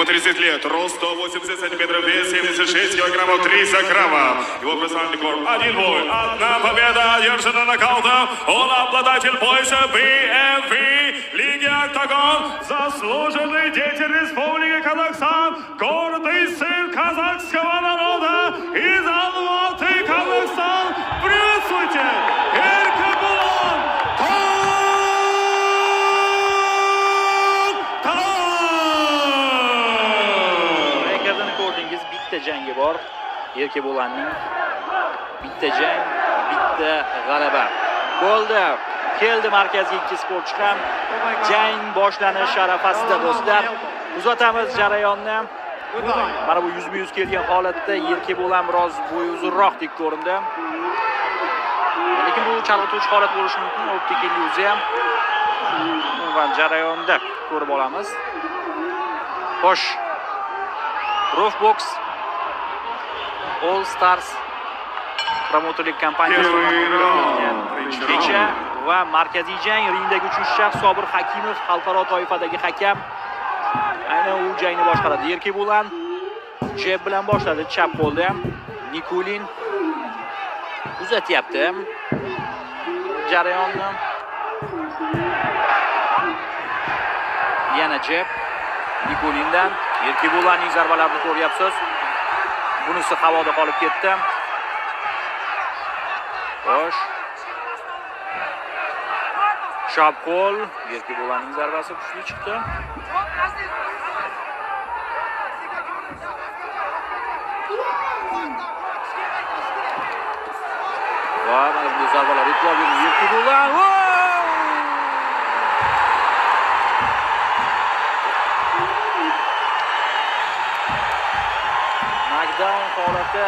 Ему 30 лет, рост 180 сантиметров, вес 76 килограммов 300 граммов. Его профессиональный рекорд 1 бой, 1 победа, одержана нокаутом. Он обладатель пояса BMP Лиги Октагон, заслуженный деятель Республики Казахстан, гордый сын казахского народа из Алматы, Казахстан. Приветствуйте! Erkebulon Ekranda ko'rdingiz, bitta jangi bor. Erkebulonning bitta jang, bitta g'alaba. Bo'ldi. Keldi markazga ikki sportchi ham. Jang boshlanish arafasida do'stlar. Uzatamiz jarayonni. Mana bu 100-100 kelgan holatda Erkebulon biroz bo'yi uzunroqdek ko'rindi. Lekin bu chalg'ituvchi holat bo'lishi mumkin. Optik illyuziya ham. Va jarayonda ko'rib olamiz. Xo'sh. Roofbox All Stars promotorlik kompaniyasi kecha va markaziy jang ringdagi uchinchi shaxs Sobir Hakimov xalqaro toifadagi hakam. Aynan u jangni boshqaradi. Erkebulon jeb bilan boshladi, chap qo'lda ham. Nikulin uzatyapti jarayonni. Yana jeb Nikulindan. Erkebulonning zarbalarini ko'ryapsiz. Bunisi havoda qolib ketdi. Xo'sh. Chap qo'l. Erkebulonning zarbasi kuchli chiqdi. Va mana bu zarbalar e'tibor bering. Erkebulon. Knockdown holati.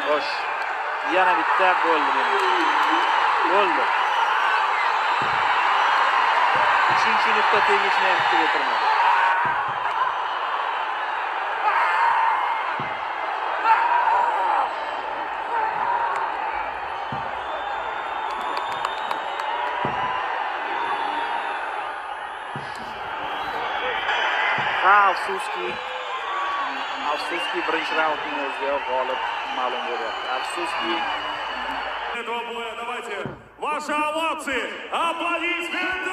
Xo'sh. Yana bitta bo'ldi. Bo'ldi. Uchinchi nuqta tegishni ham kutib o'tirmadi. Afsuski birinchi raundning o'zida g'olib ma'lum bo'lyapti. Afsuski. Давайте ваши овации, аплодисменты.